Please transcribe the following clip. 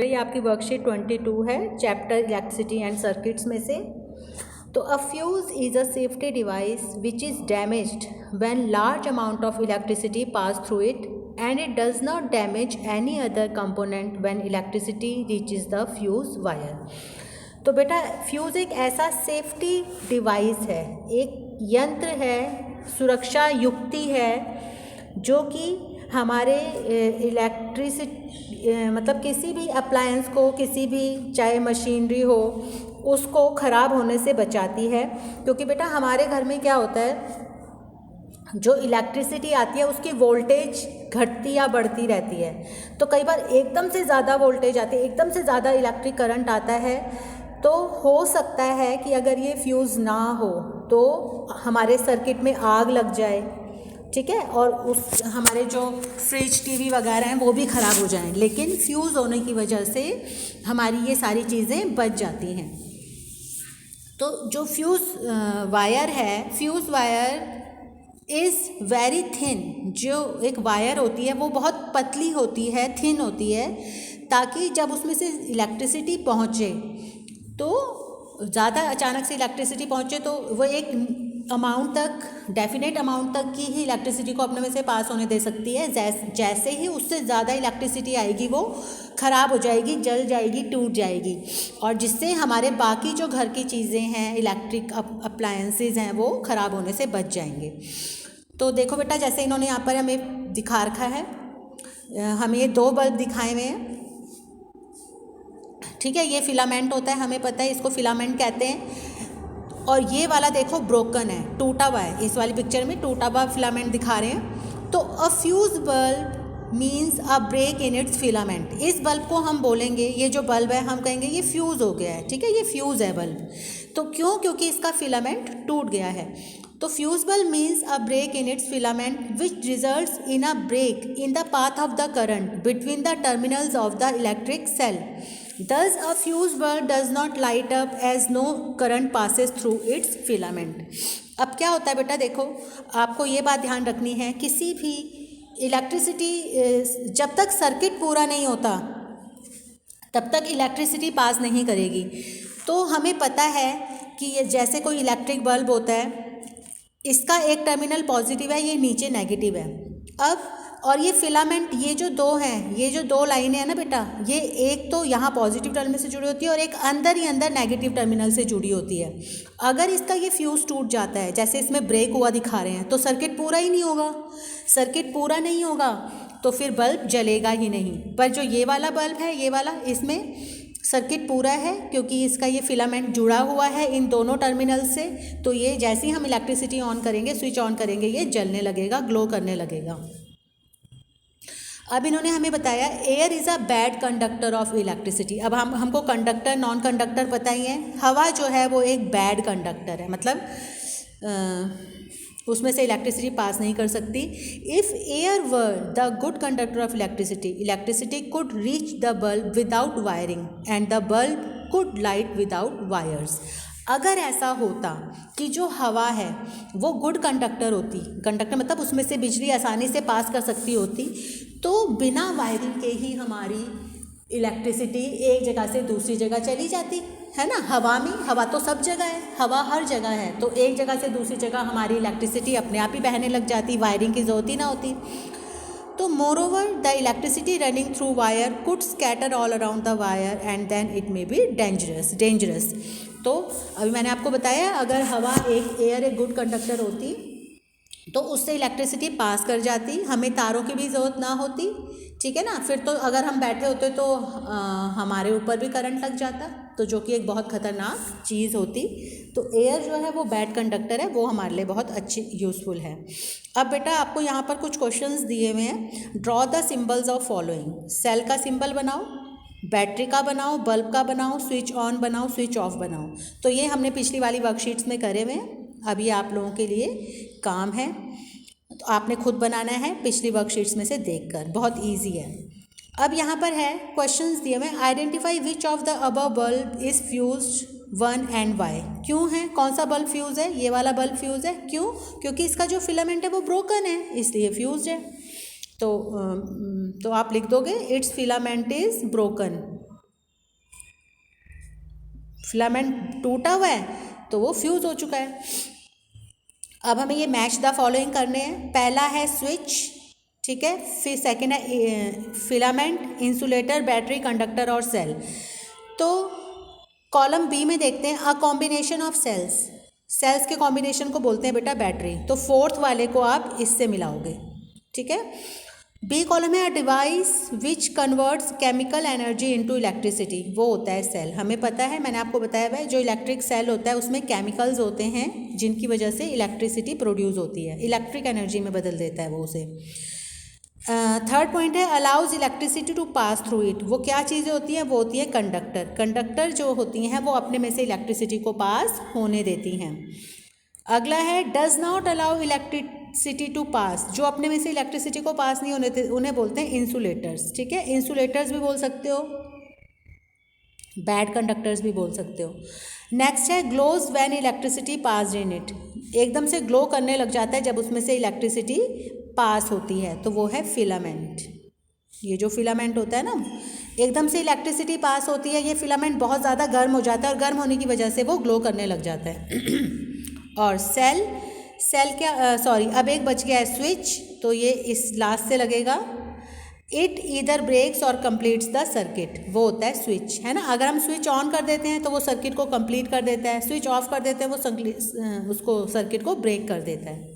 ये आपकी वर्कशीट 22 है, चैप्टर इलेक्ट्रिसिटी एंड सर्किट्स में से। तो a fuse is a safety device which is damaged when large amount of electricity pass through it and it does not damage any other component when electricity reaches the fuse wire. तो बेटा fuse एक ऐसा safety device है, एक यंत्र है, सुरक्षा युक्ति है जो कि हमारे इलेक्ट्रिसिटी मतलब किसी भी अप्लायंस को, किसी भी चाहे मशीनरी हो, उसको ख़राब होने से बचाती है। क्योंकि बेटा हमारे घर में क्या होता है, जो इलेक्ट्रिसिटी आती है उसकी वोल्टेज घटती या बढ़ती रहती है। तो कई बार एकदम से ज़्यादा वोल्टेज आती है, एकदम से ज़्यादा इलेक्ट्रिक करंट आता है, तो हो सकता है कि अगर ये फ्यूज़ ना हो तो हमारे सर्किट में आग लग जाए, ठीक है, और उस हमारे जो फ्रिज टीवी वगैरह हैं वो भी ख़राब हो जाएं। लेकिन फ्यूज़ होने की वजह से हमारी ये सारी चीज़ें बच जाती हैं। तो जो फ्यूज़ वायर है, fuse wire is very thin, जो एक वायर होती है वो बहुत पतली होती है, थिन होती है, ताकि जब उसमें से इलेक्ट्रिसिटी पहुँचे तो ज़्यादा अचानक से इलेक्ट्रिसिटी पहुँचे तो वो एक अमाउंट तक, डेफिनेट अमाउंट तक की ही इलेक्ट्रिसिटी को अपने में से पास होने दे सकती है। जैसे ही उससे ज़्यादा इलेक्ट्रिसिटी आएगी वो ख़राब हो जाएगी, जल जाएगी, टूट जाएगी, और जिससे हमारे बाकी जो घर की चीज़ें हैं, इलेक्ट्रिक अप्लायंसेस हैं, वो ख़राब होने से बच जाएंगे। तो देखो बेटा, जैसे इन्होंने यहाँ पर हमें दिखा रखा है, हमें ये 2 बल्ब दिखाए हुए हैं, ठीक है। ये फिलामेंट होता है, हमें पता है इसको फिलामेंट कहते हैं। और ये वाला देखो ब्रोकन है, टूटा हुआ है। इस वाली पिक्चर में टूटा हुआ फिलामेंट दिखा रहे हैं। तो a fuse bulb means a break in its filament. इस बल्ब को हम बोलेंगे, ये जो बल्ब है हम कहेंगे ये फ्यूज़ हो गया है, ठीक है, ये फ्यूज़ है बल्ब। तो क्यों? क्योंकि इसका फिलामेंट टूट गया है। तो fuse bulb means a break in its filament which results in a break in the path of the current between the terminals of the electric cell. Thus, a fuse bulb does not light up as no current passes through its filament. अब क्या होता है बेटा, देखो आपको ये बात ध्यान रखनी है, किसी भी इलेक्ट्रिसिटी जब तक सर्किट पूरा नहीं होता तब तक इलेक्ट्रिसिटी पास नहीं करेगी। तो हमें पता है कि ये जैसे कोई इलेक्ट्रिक बल्ब होता है, इसका एक टर्मिनल पॉजिटिव है, ये नीचे नेगेटिव है। अब और ये फिलामेंट, ये जो 2 हैं, ये जो 2 लाइनें हैं ना बेटा, ये एक तो यहाँ पॉजिटिव टर्मिनल से जुड़ी होती है और एक अंदर ही अंदर नेगेटिव टर्मिनल से जुड़ी होती है। अगर इसका ये फ्यूज़ टूट जाता है, जैसे इसमें ब्रेक हुआ दिखा रहे हैं, तो सर्किट पूरा ही नहीं होगा। सर्किट पूरा नहीं होगा तो फिर बल्ब जलेगा ही नहीं। पर जो ये वाला बल्ब है, ये वाला, इसमें सर्किट पूरा है क्योंकि इसका ये फिलामेंट जुड़ा हुआ है इन दोनों टर्मिनल से। तो ये जैसे ही हम इलेक्ट्रिसिटी ऑन करेंगे, स्विच ऑन करेंगे, ये जलने लगेगा, ग्लो करने लगेगा। अब इन्होंने हमें बताया air is a bad conductor of electricity. अब हमको कंडक्टर नॉन कंडक्टर पता ही है। हवा जो है वो एक बैड कंडक्टर है, मतलब उसमें से इलेक्ट्रिसिटी पास नहीं कर सकती। If air were the good conductor of electricity, electricity could reach the bulb without wiring and the bulb could light without wires. अगर ऐसा होता कि जो हवा है वो गुड कंडक्टर होती, कंडक्टर मतलब उसमें से बिजली आसानी से पास कर सकती होती, तो बिना वायरिंग के ही हमारी इलेक्ट्रिसिटी एक जगह से दूसरी जगह चली जाती है ना। हवा में, हवा तो सब जगह है, हवा हर जगह है, तो एक जगह से दूसरी जगह हमारी इलेक्ट्रिसिटी अपने आप ही बहने लग जाती, वायरिंग की ज़रूरत ही ना होती। तो moreover the electricity running through wire could scatter all around the wire and then it may be dangerous. तो अभी मैंने आपको बताया, अगर हवा एयर एक गुड कंडक्टर होती तो उससे इलेक्ट्रिसिटी पास कर जाती, हमें तारों की भी ज़रूरत ना होती, ठीक है ना। फिर तो अगर हम बैठे होते तो हमारे ऊपर भी करंट लग जाता, तो जो कि एक बहुत ख़तरनाक चीज़ होती। तो एयर जो है वो बैड कंडक्टर है, वो हमारे लिए बहुत अच्छी यूज़फुल है। अब बेटा आपको यहाँ पर कुछ क्वेश्चंस दिए हुए हैं। Draw the symbols of following. Cell का सिंबल बनाओ, बैटरी का बनाओ, बल्ब का बनाओ, स्विच ऑन बनाओ, स्विच ऑफ बनाओ। तो ये हमने पिछली वाली वर्कशीट्स में करे हुए हैं, अभी आप लोगों के लिए काम है, तो आपने खुद बनाना है पिछली वर्कशीट्स में से देखकर, बहुत इजी है। अब यहाँ पर है क्वेश्चंस दिए हुए, identify which of the above bulb is fused 1 and why. क्यों है, कौन सा बल्ब फ्यूज़ है? ये वाला बल्ब फ्यूज़ है। क्यों? क्योंकि इसका जो फिलामेंट है वो ब्रोकन है, इसलिए फ्यूज्ड है। तो आप लिख दोगे it's filament is broken. Filament टूटा हुआ है तो वो फ्यूज़ हो चुका है। अब हमें ये मैच द फॉलोइंग करने हैं। पहला है स्विच, ठीक है, फिर सेकेंड है फिलामेंट, इंसुलेटर, बैटरी, कंडक्टर और सेल। तो कॉलम बी में देखते हैं, a combination of cells, cells के कॉम्बिनेशन को बोलते हैं बेटा बैटरी, तो फोर्थ वाले को आप इससे मिलाओगे, ठीक है। बी कॉलम है, a device which converts chemical energy into electricity, वो होता है सेल। हमें पता है, मैंने आपको बताया भाई, जो इलेक्ट्रिक सेल होता है उसमें केमिकल्स होते हैं जिनकी वजह से इलेक्ट्रिसिटी प्रोड्यूस होती है, इलेक्ट्रिक एनर्जी में बदल देता है वो उसे। थर्ड पॉइंट है, allows electricity to pass through it, वो क्या चीज़ें होती हैं, वो होती है कंडक्टर। कंडक्टर जो होती हैं वो अपने में से इलेक्ट्रिसिटी को पास होने देती हैं। अगला है, does not allow electricity to pass, जो अपने में से इलेक्ट्रिसिटी को पास नहीं होने देते उन्हें बोलते हैं इंसुलेटर्स, ठीक है। इंसुलेटर्स भी बोल सकते हो, बैड कंडक्टर्स भी बोल सकते हो। नेक्स्ट है, glows when electricity pass in it, एकदम से ग्लो करने लग जाता है जब उसमें से इलेक्ट्रिसिटी पास होती है, तो वो है फिलामेंट। ये जो फिलामेंट होता है ना, एकदम से इलेक्ट्रिसिटी पास होती है, ये फिलामेंट बहुत ज़्यादा गर्म हो जाता है और गर्म होने की वजह से वो ग्लो करने लग जाता है। और सेल, सेल क्या, सॉरी अब एक बच गया है स्विच, तो ये इस लास्ट से लगेगा। इट ईदर ब्रेक्स और कंप्लीट्स द सर्किट, वो होता है स्विच, है ना। अगर हम स्विच ऑन कर देते हैं तो वो सर्किट को कंप्लीट कर देता है, स्विच ऑफ कर देते हैं वो उसको सर्किट को ब्रेक कर देता है।